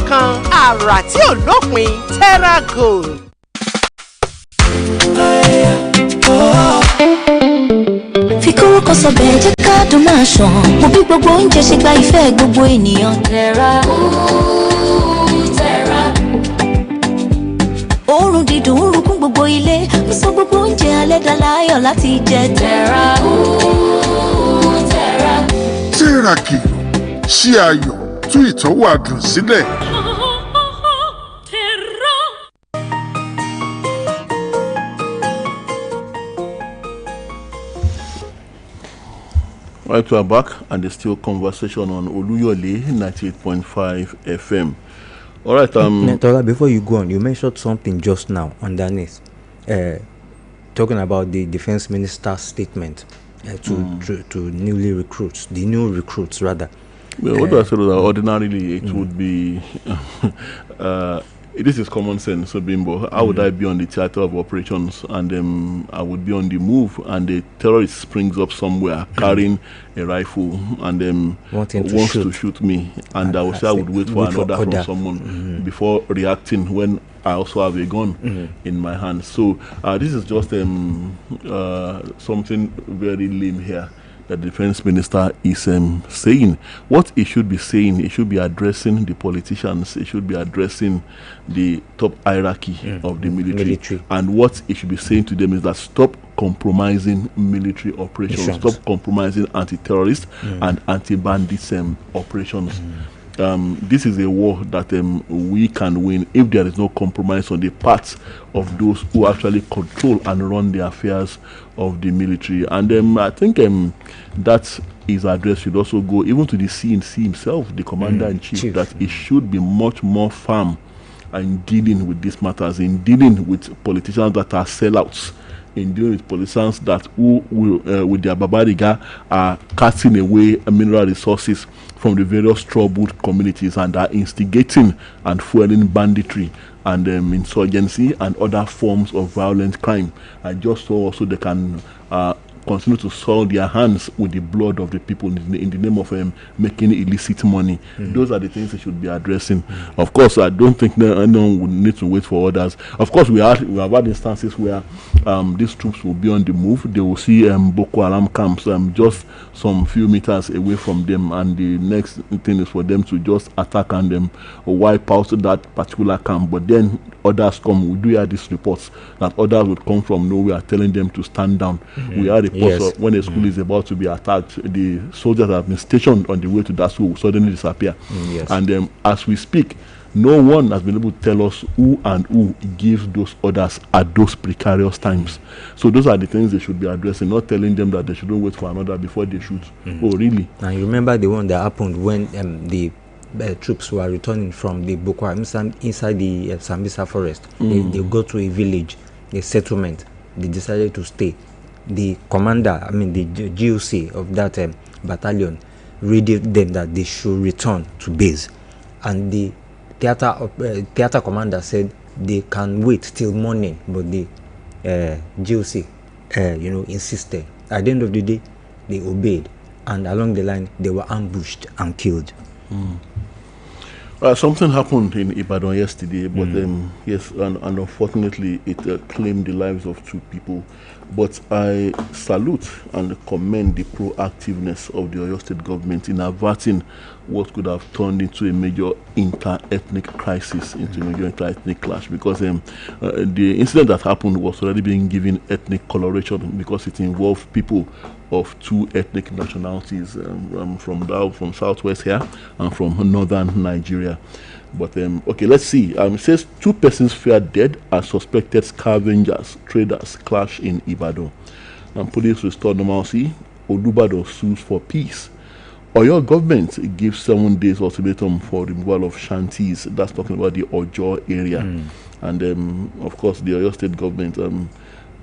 kan àrà tí ò lópin Terra Gold. Fi kówó kan sọ̀bẹ̀ jẹ́ káàdùn máa ṣàn. Mo bí gbogbo oúnjẹ ṣe gba ìfẹ́ gbogbo ènìyàn. Terra. Oorun dídùn ń rukún gbogbo ilé. Ó sọ gbogbo oúnjẹ alẹ́ dá láyọ̀ láti jẹ. Terra. Terra kìlọ̀ ṣí ayọ̀ tú ìtọ́wò àdùn sílẹ̀. Right, we are back, and there's still conversation on Oluyole 98.5 FM. All right. Tola, before you go on, you mentioned something just now underneath, talking about the defense minister's statement to newly recruits, the new recruits rather. Well, what do I say? That ordinarily it would be. This is common sense, so Bimbo. How would I be on the theater of operations and I would be on the move and the terrorist springs up somewhere carrying a rifle and wants to shoot me, and I would say I would wait for an order from someone before reacting when I also have a gun in my hand. So this is just something very lame here that the defense minister is saying. What he should be saying, he should be addressing the politicians, he should be addressing the top hierarchy of the military. And what he should be saying to them is that stop compromising military operations, stop compromising anti-terrorist and anti-bandit operations. This is a war that we can win if there is no compromise on the part of those who actually control and run the affairs of the military. And I think that his address should also go even to the CNC himself, the commander-in-chief, that he should be much more firm in dealing with these matters, in dealing with politicians that are sellouts, in dealing with politicians that who will, with their babariga, are casting away mineral resources from the various troubled communities and are instigating and fueling banditry and insurgency and other forms of violent crime. And just so also they can continue to soil their hands with the blood of the people in the name of making illicit money. Those are the things they should be addressing. Of course, I don't think anyone would need to wait for others. Of course, we have had instances where these troops will be on the move. They will see Boko Haram camps just some few meters away from them, and the next thing is for them to just attack and wipe out that particular camp. But then others come. We do hear these reports that others would come from nowhere telling them to stand down. We are reports of when a school is about to be attacked, the soldiers that have been stationed on the way to that school will suddenly disappear. And as we speak, no one has been able to tell us who and who gives those orders at those precarious times. So those are the things they should be addressing, not telling them that they shouldn't wait for another before they shoot. Oh, really? And you remember the one that happened when the troops were returning from the Boko Haram inside the Sambisa forest. They go to a village, a settlement. They decided to stay. The commander, the GOC of that battalion, readied them that they should return to base, and the theater commander said they can wait till morning, but the GOC, insisted. At the end of the day, they obeyed, and along the line, they were ambushed and killed. Something happened in Ibadan yesterday, but yes, and unfortunately, it claimed the lives of 2 people. But I salute and commend the proactiveness of the Oyo State government in averting what could have turned into a major inter-ethnic crisis, into a major inter-ethnic clash, because the incident that happened was already being given ethnic coloration because it involved people of 2 ethnic nationalities from southwest here and from northern Nigeria. But okay, let's see. It says 2 persons feared dead as suspected scavengers traders clash in Ibadan. And police restore normalcy. Olubado sues for peace. Oyo government gives 7 days ultimatum for removal of shanties. That's talking about the Ojo area. And of course, the Oyo State government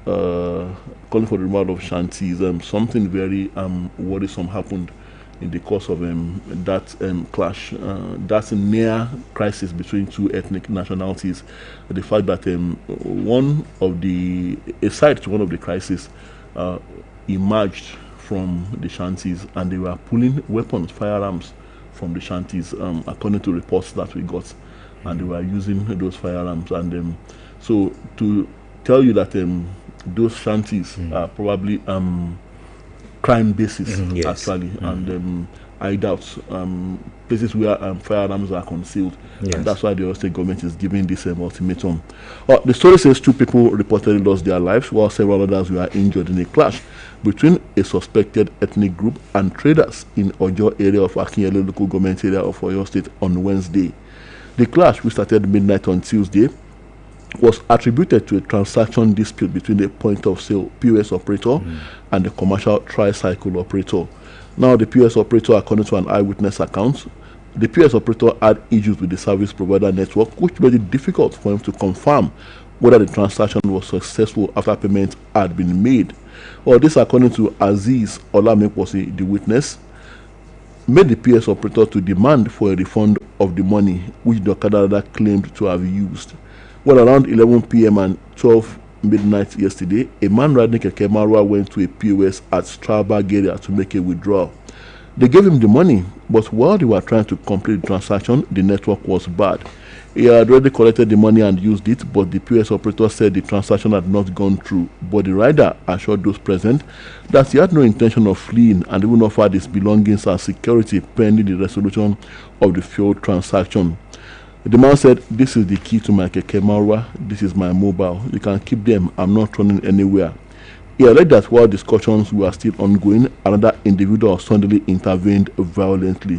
calling for the removal of shanties. Something very worrisome happened in the course of that clash. That's a near crisis between 2 ethnic nationalities. The fact that a side to one of the crises emerged from the shanties, and they were pulling weapons, firearms from the shanties, according to reports that we got, and they were using those firearms. And so to tell you that those shanties are probably crime bases, yes. actually, and I doubt places where firearms are concealed. Yes. And that's why the Oyo State government is giving this ultimatum. The story says 2 people reportedly lost their lives while several others were injured in a clash between a suspected ethnic group and traders in Ojo area of Akinyele local government area of Oyo State on Wednesday. The clash, which started midnight on Tuesday, was attributed to a transaction dispute between the point of sale POS operator and the commercial tricycle operator. Now, the POS operator, according to an eyewitness account, the POS operator had issues with the service provider network, which made it difficult for him to confirm whether the transaction was successful after payment had been made. Well, this, according to Aziz Olamekwosi, the witness, made the POS operator to demand for a refund of the money which the Okada rider claimed to have used. Well, around 11 p.m. and 12 midnight yesterday, a man riding Keke Marwa went to a POS at Strasbourg area to make a withdrawal. They gave him the money, but while they were trying to complete the transaction, the network was bad. He had already collected the money and used it, but the POS operator said the transaction had not gone through. But the rider assured those present that he had no intention of fleeing and even offered his belongings as security pending the resolution of the failed transaction. The man said, "This is the key to my Keke Marwa. This is my mobile. You can keep them. I'm not running anywhere." He alleged that while discussions were still ongoing, another individual suddenly intervened violently.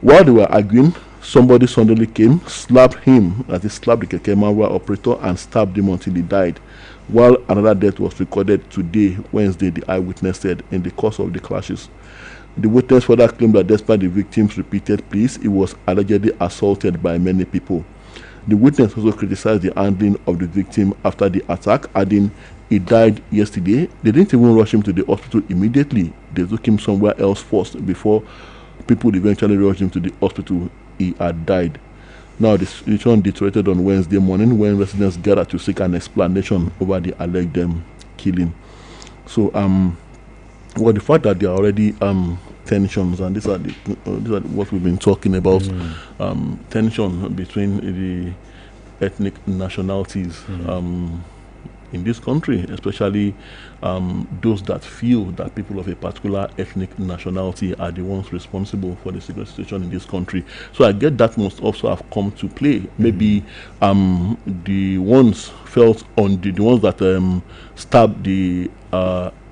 While they were arguing, somebody suddenly came, slapped him, that is, slapped the Keke Marwa operator and stabbed him until he died. While another death was recorded today, Wednesday, the eyewitness said, in the course of the clashes. The witness further claimed that despite the victim's repeated pleas, he was allegedly assaulted by many people. The witness also criticized the handling of the victim after the attack, adding, "He died yesterday. They didn't even rush him to the hospital immediately. They took him somewhere else first before people eventually rushed him to the hospital. He had died." Now, the situation deteriorated on Wednesday morning when residents gathered to seek an explanation over the alleged killing. So, well, the fact that there are already tensions, and these are what we've been talking about, tension between the ethnic nationalities in this country, especially those that feel that people of a particular ethnic nationality are the ones responsible for the security situation in this country. So I get that must also have come to play. Maybe the ones felt on the ones that stabbed the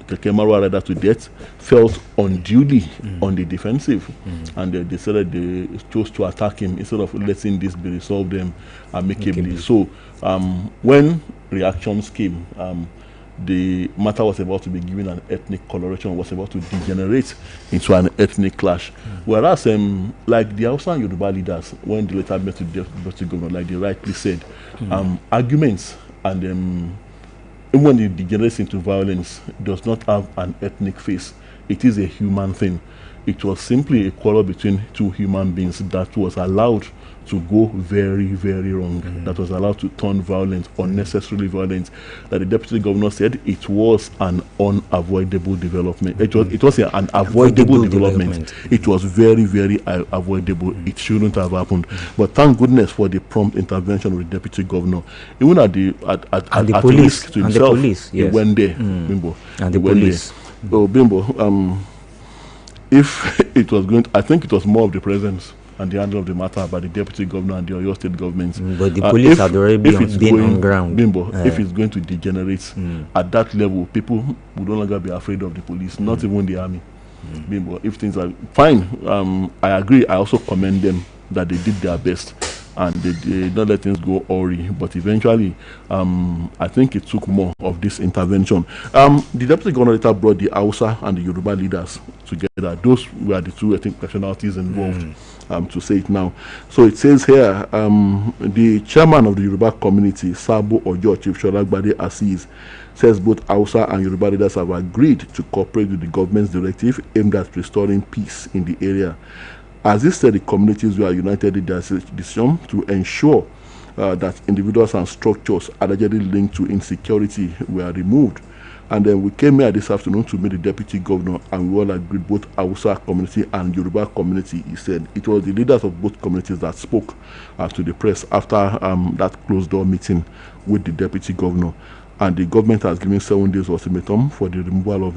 Keke Marwa rider to death felt unduly on the defensive, and they decided they chose to attack him instead of letting this be resolved amicably. So when reactions came, the matter was about to be given an ethnic coloration, was about to degenerate into an ethnic clash. Whereas like the Hausa and Yoruba leaders, when they later met with the deputy governor, like they rightly said, arguments and even when it degenerates into violence, does not have an ethnic face. It is a human thing. It was simply a quarrel between two human beings that was allowed to go very, very wrong, that was allowed to turn violent, unnecessarily violent, that the deputy governor said it was an unavoidable development. It was an avoidable development. It was very, very avoidable. It shouldn't have happened. But thank goodness for the prompt intervention of the deputy governor. Even at the police, risk to himself, he went there. Bimbo. And the police. Oh, Bimbo, if it was going to, I think it was more of the presence and the handle of the matter by the deputy governor and the Oyo State government. But the police had already been on ground. Bimbo, if it's going to degenerate at that level, people would no longer be afraid of the police, not even the army. Bimbo, if things are fine, I agree. I also commend them that they did their best and they did not let things go awry. But eventually, I think it took more of this intervention. The deputy governor later brought the Hausa and the Yoruba leaders together. Those were the two ethnic nationalities involved. To say it now. So it says here, the chairman of the Yoruba community, Sabo Ojo, Chief Sholagbade Aziz, says both Hausa and Yoruba leaders have agreed to cooperate with the government's directive aimed at restoring peace in the area. Aziz said the communities were united in their decision to ensure that individuals and structures allegedly linked to insecurity were removed. And then we came here this afternoon to meet the deputy governor, and we all agreed, both Hausa community and Yoruba community. He said it was the leaders of both communities that spoke to the press after that closed door meeting with the deputy governor. And the government has given 7 days ultimatum for the removal of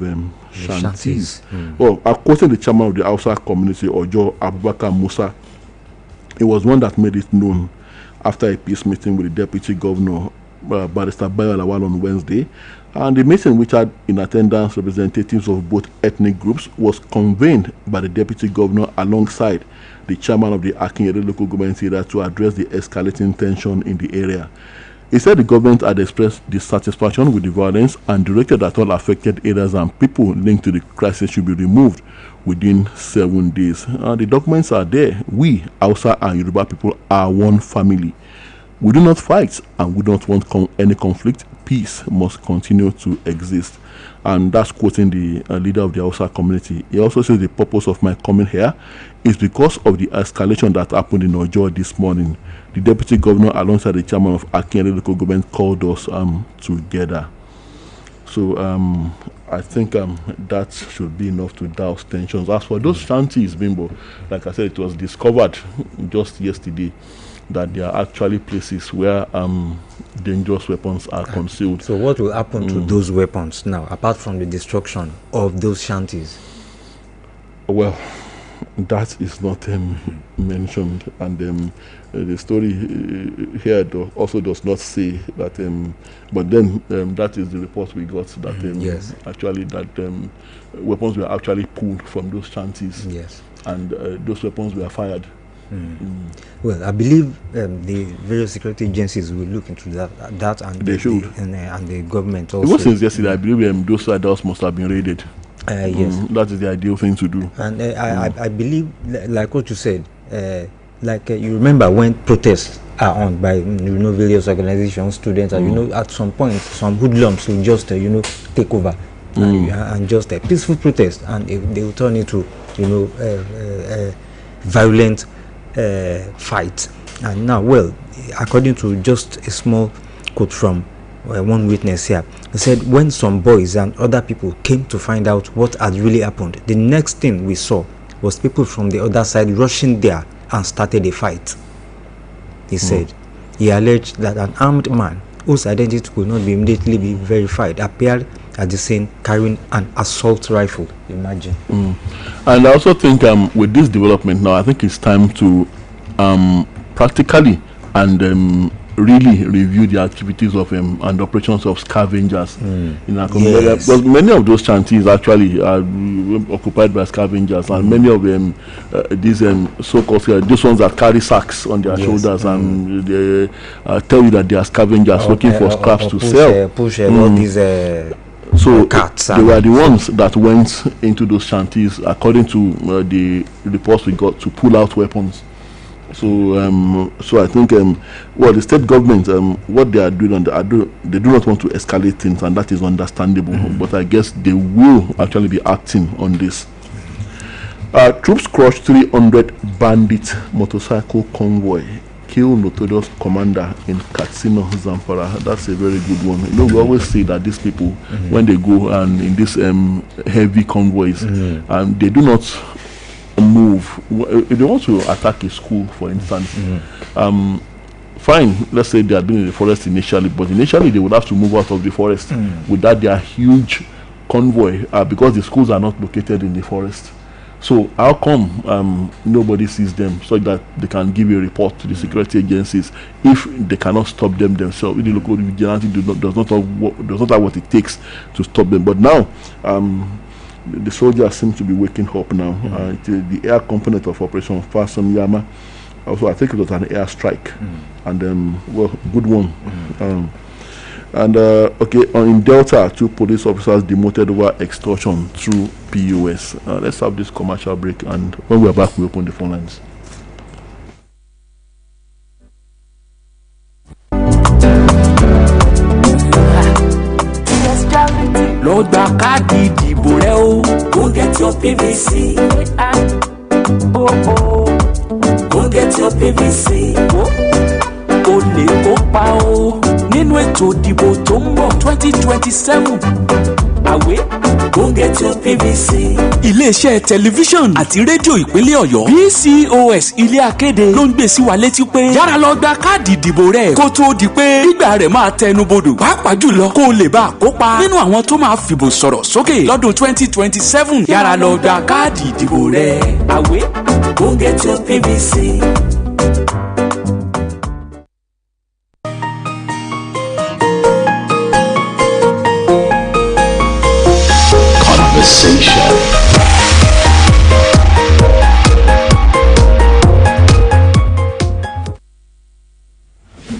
shanties. Well, according to the chairman of the Hausa community, Ojo Abubakar Musa, it was one that made it known after a peace meeting with the deputy governor, Barrister Bayo Lawal, on Wednesday. And the meeting, which had in attendance representatives of both ethnic groups, was convened by the deputy governor alongside the chairman of the Akinyele local government area to address the escalating tension in the area. He said the government had expressed dissatisfaction with the violence and directed that all affected areas and people linked to the crisis should be removed within 7 days. The documents are there. We, Hausa and Yoruba people, are one family. We do not fight and we don't want any conflict. Peace must continue to exist. And that's quoting the leader of the Hausa community. He also says the purpose of my coming here is because of the escalation that happened in Ojo this morning. The deputy governor, alongside the chairman of Akinyele local government, called us together. So I think that should be enough to douse tensions. As for those shanties, Bimbo, like I said, it was discovered just yesterday that there are actually places where dangerous weapons are concealed. So what will happen to those weapons now, apart from the destruction of those shanties? Well, that is not mentioned, and the story here also does not say that. But then that is the report we got that yes, actually that weapons were actually pulled from those shanties. Yes, and those weapons were fired. Well, I believe the various security agencies will look into that and they should, and the government also. Even since yesterday, I believe those adults must have been raided. Yes, that is the ideal thing to do. And I believe, like what you said, you remember when protests are on by various organizations, students, and at some point some hoodlums will just take over and just a peaceful protest, and they will turn into violent fight. And now, well, according to just a small quote from one witness here, he said when some boys and other people came to find out what had really happened, the next thing we saw was people from the other side rushing there and started a fight. He said he alleged that an armed man whose identity could not immediately be verified appeared at the scene carrying an assault rifle. Imagine. And I also think with this development now, I think it's time to practically and really review the activities of and operations of scavengers in our community. Yes. Because many of those shanties actually are occupied by scavengers, and many of them these so-called these ones that carry sacks on their shoulders, and they tell you that they are scavengers looking for scraps to sell. Push all these so carts. They were the ones that went into those shanties, according to the reports we got, to pull out weapons. So, so I think, well, the state government, what they are doing, they do not want to escalate things, and that is understandable. But I guess they will actually be acting on this. Troops crushed 300 bandit motorcycle convoy, kill notorious commander in Katsina, Zamfara. That's a very good one. We always say that these people, when they go and in these heavy convoys, they do not move. If they want to attack a school, for instance, fine, let's say they had been in the forest initially, but initially they would have to move out of the forest without their huge convoy, because the schools are not located in the forest. So how come nobody sees them so that they can give a report to the security agencies if they cannot stop them themselves? If the local vigilante does not have what it takes to stop them. But now the soldiers seem to be waking up now. The air component of Operation Fason Yama, also I think it was an air strike, and well, good one. Okay, in Delta, 2 police officers demoted over extortion through POS. Let's have this commercial break, and when we're back, we open the phone lines. Lord Bakadi Diboreo, go get your PVC. Go get your PVC. Ó lè kópa o nínú ètò ìdìbò tó ń bọ̀ 2027. àwé go get your PVC. iléeṣẹ́ tẹlifíṣàn àti rédíò ìpínlẹ̀ ọ̀yọ́ BCOS ilé akéde ló ń gbé sí wa létí pé yára lọ gba káàdì ìdìbò rẹ kó tó di pé gbígbà rẹ̀ máa tẹnubodò pàápàá jùlọ kó o lè bá a kópa nínú àwọn tó máa fìbò sọ̀rọ̀ sókè lọ́dún 2027 yára lọ gba káàdì ìdìbò rẹ. àwé go get your PVC.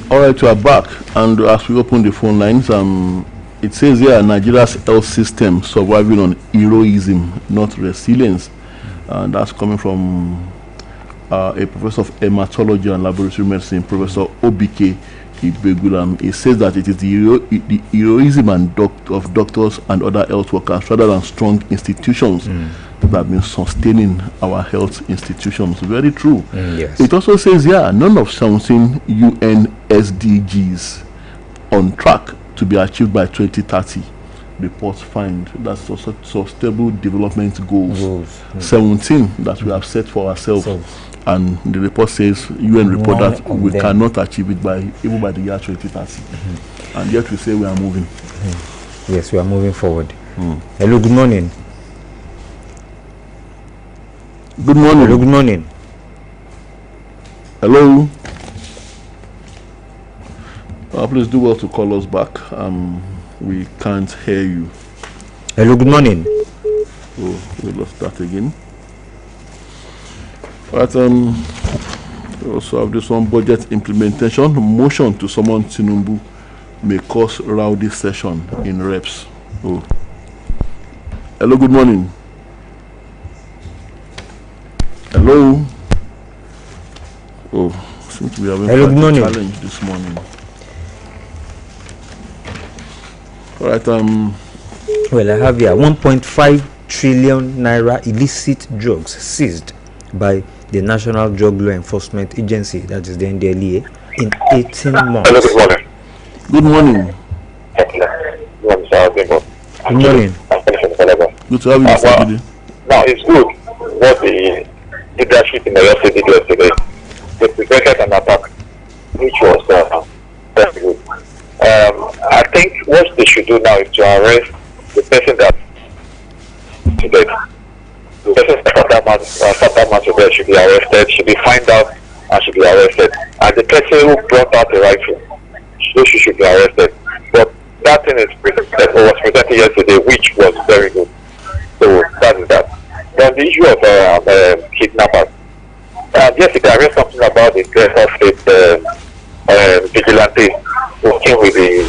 All right, we are back, and as we open the phone lines, it says here Nigeria's health system surviving on heroism, not resilience, and that's coming from a professor of hematology and laboratory medicine, Professor Obike Ibegulam. He says that it is the heroism of doctors and other health workers rather than strong institutions that have been sustaining our health institutions. Very true. Yes. It also says, none of 17 UN SDGs on track to be achieved by 2030. Reports find that's sustainable development goals. 17 that we have set for ourselves. And the report says, UN report that we cannot achieve it even by the year 2030. And yet we say we are moving. Yes, we are moving forward. Hello, good morning. Good morning. Hello, good morning. Hello. Please do well to call us back. We can't hear you. Hello, good morning. Oh, we lost that again. But we also have this one: budget implementation motion to summon Tinubu may cause rowdy session in reps. Oh. Hello, good morning. Hello. Oh, seems to be having Hello, good morning. a challenge this morning. All right. Well, I have here 1.5 trillion naira illicit drugs seized by the National Drug Law Enforcement Agency, that is the NDLEA, in 18 months. Hello, good morning. Good morning. Good morning. Good to have you, Mr. Bidi. Now, it's good what the leadership in the State did yesterday. They prevented an attack, which was very good. I think what they should do now is to arrest the person that today. The person that man today should be arrested, should be fined out, and should be arrested. And the person who brought out the rifle, she should be arrested. But that thing is was presented yesterday, which was very good. So that is that. Then the issue of kidnappers. Yesterday I read something about the Delta State vigilante working with the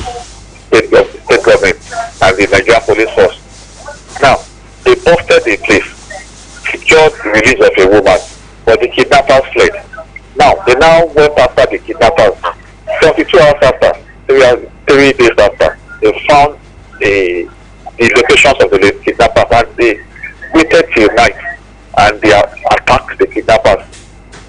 state government and the Nigerian police force. Now, they busted the place, secured the release of a woman, but the kidnappers fled. Now, they now went after the kidnappers. 72 hours after, 3 days after, they found the locations of the kidnappers, and they waited till night and they attacked the kidnappers,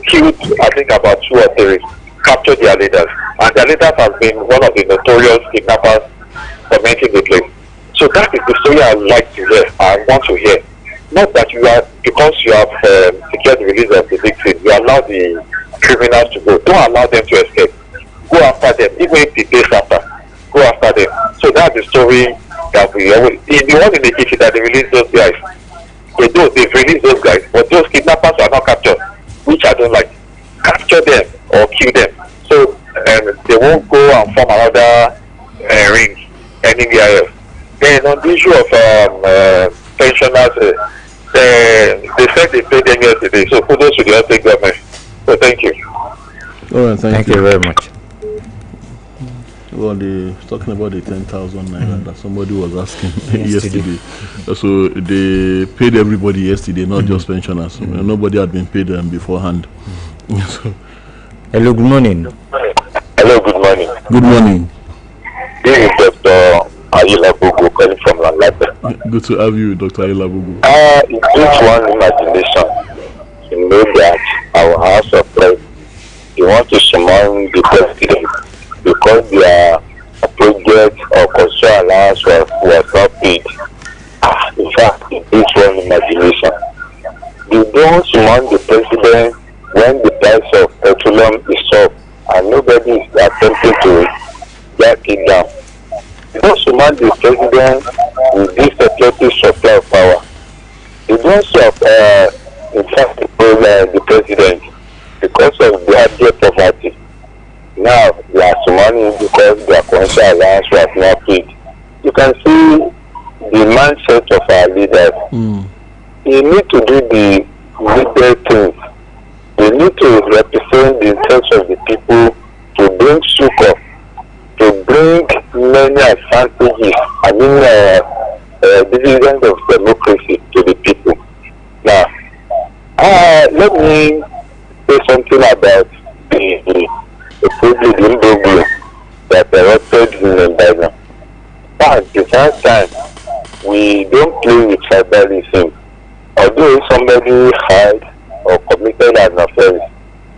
killed I think about 2 or 3, captured their leaders, and their leaders have been one of the notorious kidnappers tormenting the place. So that is the story I would like to hear. I want to hear. Not that you are, because you have secured the release of the victim, you allow the criminals to go. Don't allow them to escape. Go after them, even if the days after. Go after them. So that's the story that we always. The one in the kitchen that they released those guys. They've released those guys, but those kidnappers are not captured, which I don't like. Capture them or kill them. So they won't go and form another ring anywhere else. Then on the issue of pensioners, they said they paid them yesterday. So kudos to the state government. So thank you. All right, thank you very much. Well, they talking about the 10,000 naira that somebody was asking yesterday. So they paid everybody yesterday, not just pensioners. Nobody had been paid beforehand. So, hello, good morning. Hello, good morning. Good morning. This is Dr. Ayila Bogo calling from Lanlate. Good to have you, Dr. Ayila Bogo. It's just one imagination to know that our House of Reps, they want to summon the president because their project or construction allowance was not paid. curriculum is up and nobody is attempting to jack it down. Those who man the president with this security supply of power, they don't serve in fact the president because of their poverty. Now they are money because their conscious allowance was not paid. You can see the mindset of our leaders. They need to do the leader things. They need to represent the interests of the people, to bring succor, to bring many advantages, dividends of democracy to the people. Now, let me say something about the problem that erupted in Nigeria. At the first time, we don't play with tribalism. Although somebody had or committed an offense,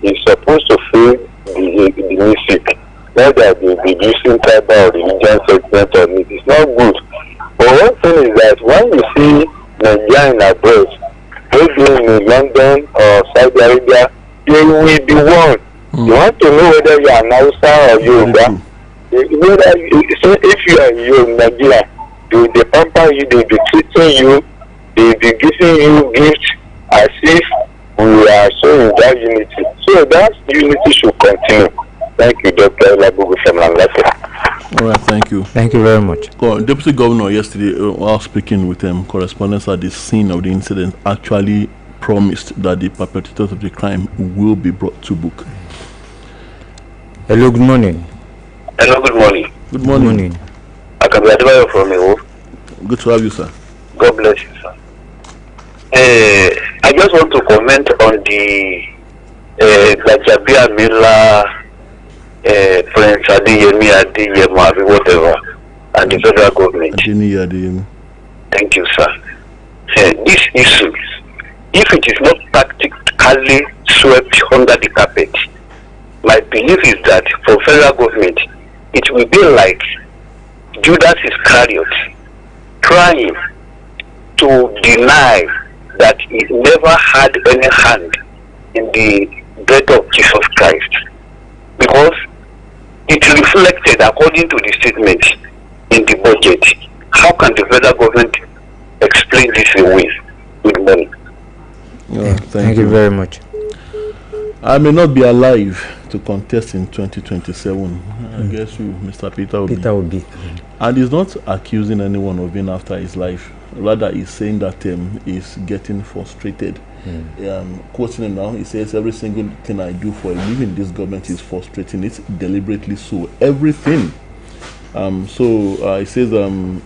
he's supposed to feel the music, not that they'll be using tribal or religion segment on it. It's not good. But one thing is that when you see Nigeria in abroad, maybe in London or Saudi Arabia, they will be one. You want to know whether you are an Hausa or Yoruba. If you are in Nigeria, they pamper you, they be treating you, they be giving you gifts as if we are showing that unity. So that unity should continue. Thank you, Dr. Labugu from Langlasa. All right, thank you. Thank you very much. Deputy Governor yesterday, while speaking with correspondents at the scene of the incident, actually promised that the perpetrators of the crime will be brought to book. Hello, good morning. Hello, good morning. Good morning. I can be advised from you. Good to have you, sir. God bless you, sir. I just want to comment on the Gajabia Mila, Prince Adeyemi, whatever, and the federal government. Thank you, sir. This issue, if it is not practically swept under the carpet, my belief is that for federal government, it will be like Judas Iscariot trying to deny that he never had any hand in the death of Jesus Christ, because it reflected, according to the statement in the budget. How can the federal government explain this away with money? Thank you very much. I may not be alive to contest in 2027. I guess you, Mr. Peter will be. And he's not accusing anyone of being after his life. Rather, he's saying that he's getting frustrated. Quoting him now, he says, every single thing I do for a living, this government is frustrating it deliberately so. Everything. He says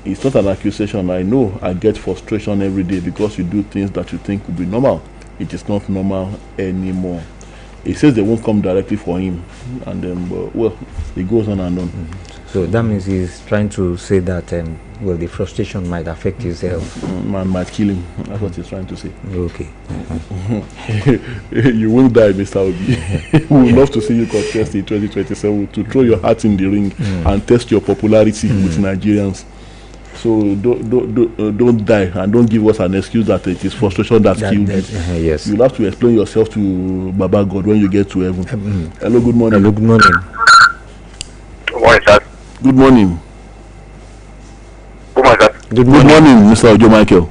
it's not an accusation. I know I get frustration every day because you do things that you think would be normal. It is not normal anymore. He says they won't come directly for him, and then it goes on and on. So that means he's trying to say that the frustration might affect his health. Man might kill him. That's what he's trying to say. Okay. You won't die, Mr. Obi. We would love to see you contest in 2027 to throw your hat in the ring and test your popularity with Nigerians. So don't die and don't give us an excuse that it is frustration that killed you. Yes. You'll have to explain yourself to Baba God when you get to heaven. Hello, good morning. Hello, good morning. Good morning, sir. Good morning. Good morning, sir. Good morning, Mr. Ojo Michael.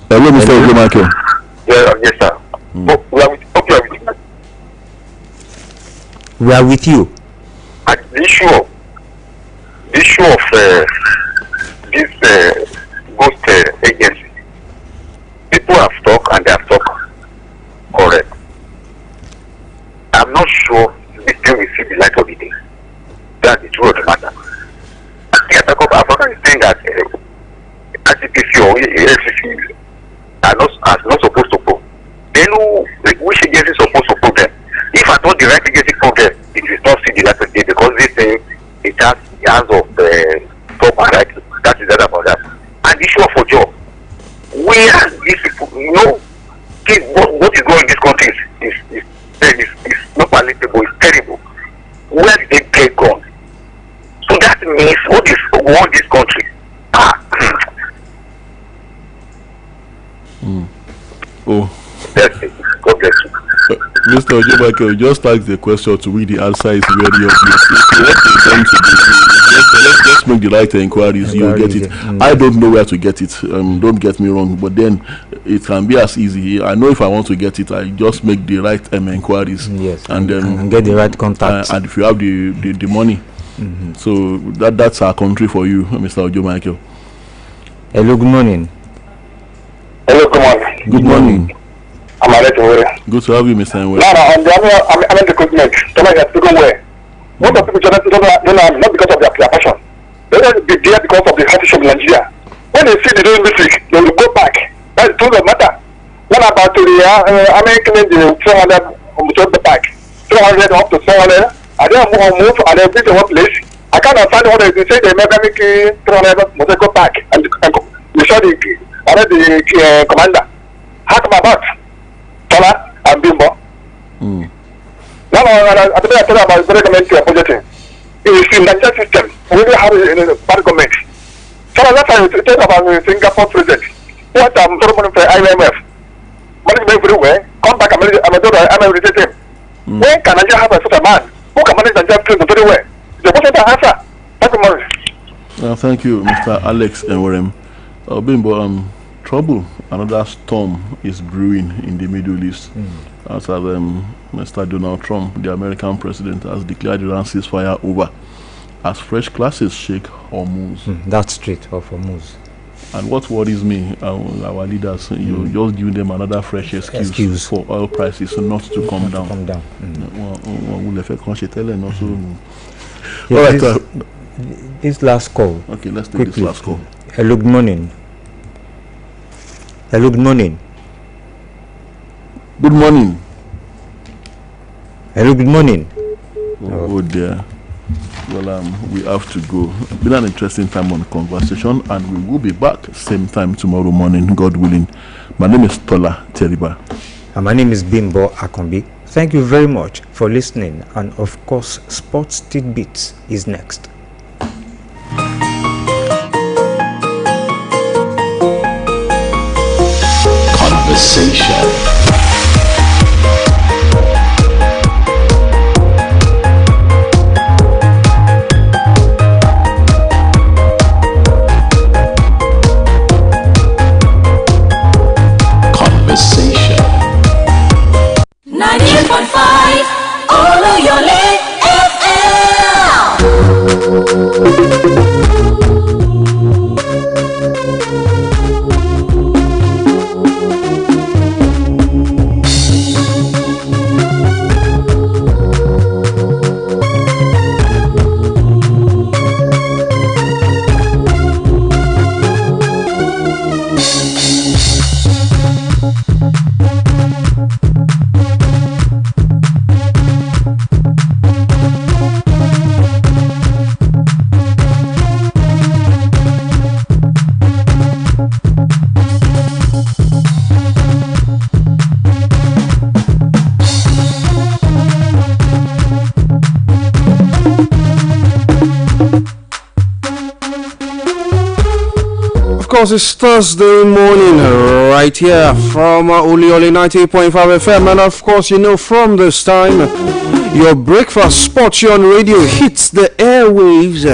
Hello, Mr. Ojo Michael. Yes, sir. We are with you. At the issue of this ghost agency, people have talked and they have talked correct. I'm not sure the thing will see the light of the day. That's the truth of the matter. I'm not saying that ICPC or AFCC are not supposed to probe. They know which agency is supposed to probe them. If I thought the right agency probe them, it will not see the light of the day because they say it has the hands of top and right. That is that about that. And the issue of a job. Where these people, what is going on in this country is not palatable, it's terrible. Where did they get gone? So that means what is wrong this country? Oh. That's it. God bless you. Mr. Ojo Michael, just ask the question to me. The answer is very obvious. If you want to going to do, just make the right inquiries. You'll get it. I don't know where to get it. Don't get me wrong, but then it can be as easy. I know if I want to get it, I just make the right inquiries. Yes, and then get the right contacts. And if you have the money, so that's our country for you, Mr. Ojo Michael. Hello, good morning. Hello, good morning. Good morning. I'm Alex Nwere. Good to have you, Mr. Nwere. I'm the recruitment. Somebody has to go where? Most of people don't not because of their passion. They don't be there because of the hardship in Nigeria. When they see the doing music, they will go back. That's the truth of the matter. What about the American the 300 the back? 300 up to 700. I don't move and they reach one place. I can't understand what they say. They make 300 must go back and we saw the commander. How come about Tola and Bimbo? Now I tell you about the government budgeting. It is in the Nigerian system. We really have a bad government. So that's why we talk about the Singapore president. What I'm talking about for IMF. Money everywhere. Come back and I'm him. When can Nigeria have such a man who can manage Nigeria to very well? The question answer. Thank you, Morris. Thank you, Mr. Alex Enwerem. Bimbo, trouble, another storm is brewing in the Middle East. As Mr. Donald Trump, the American president, has declared Iran ceasefire over as fresh clashes shake Hormuz. That strait of Hormuz. And what worries me, our leaders, you just give them another fresh excuse for oil prices not to come down. This last call. Okay, let's take quickly. This last call. Hello, good morning. Hello, good morning. Good morning. Hello, good morning. Oh dear. Well, we have to go. It's been an interesting time on conversation, and we will be back same time tomorrow morning, God willing. My name is Tola Teriba. And my name is Bimbo Akombi. Thank you very much for listening, and of course, Sports Tidbits is next. Conversation. Conversation. 98.5 Oluyole Of course, it's Thursday morning right here from Oluyole 98.5 FM, and of course, you know, from this time your breakfast spot you on radio hits the airwaves.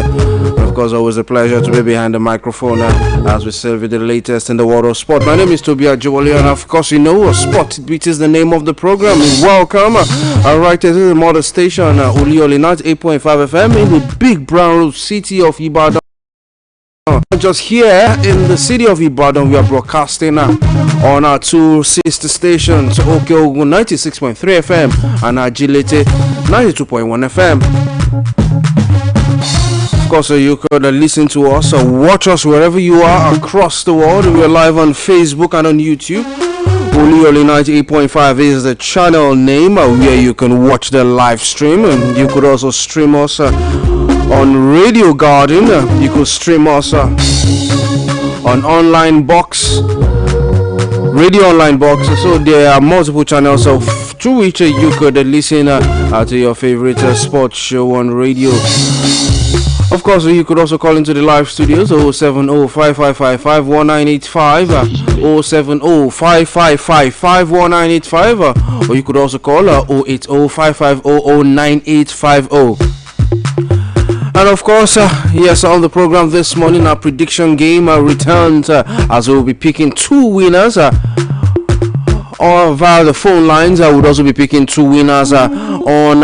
Of course, always a pleasure to be behind the microphone as we serve you the latest in the world of sport. My name is Tobias Jowoli, and of course, you know, Sport Beat is the name of the program. Welcome right to the mother station, Oluyole 98.5 FM in the big brown city of Ibadan. Just here in the city of Ibadan, we are broadcasting on our two sister stations, Okeogun 96.3 FM and Agility 92.1 FM. Of course, you could listen to us or watch us wherever you are across the world. We are live on Facebook and on YouTube. Oluyole 98.5 is the channel name where you can watch the live stream, and you could also stream us on Radio Garden. You could stream us on Online Box, Radio Online Box. So there are multiple channels through which you could listen to your favorite sports show on radio. Of course, you could also call into the live studios 070-5555-1985, 070-5555-1985, or you could also call 080-5500-9850. And of course, yes, on the program this morning, our prediction game returns as we'll be picking two winners. Or via the phone lines, I would also be picking two winners on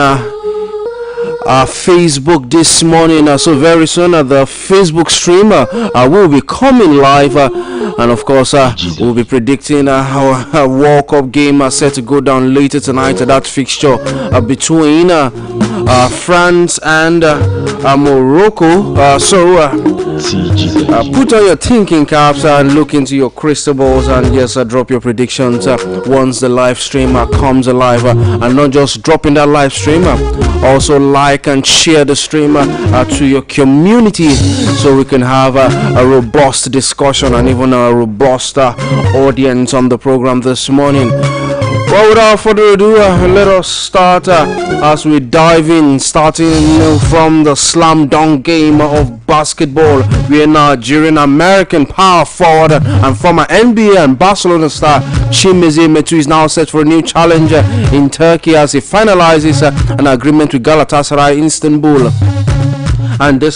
Facebook this morning. So very soon the Facebook stream will be coming live, and of course we'll be predicting our World Cup game set to go down later tonight. That fixture between France and Morocco. So put on your thinking caps and look into your crystal balls, and yes, drop your predictions once the live stream comes alive. And not just dropping that live stream, also like and share the stream to your community, so we can have a robust discussion and even a robust audience on the program this morning. Well, without further ado, let us start as we dive in, starting from the slam dunk game of basketball, where Nigerian American power forward and former NBA and Barcelona star Chimezie Metu is now set for a new challenge in Turkey as he finalizes an agreement with Galatasaray Istanbul. And this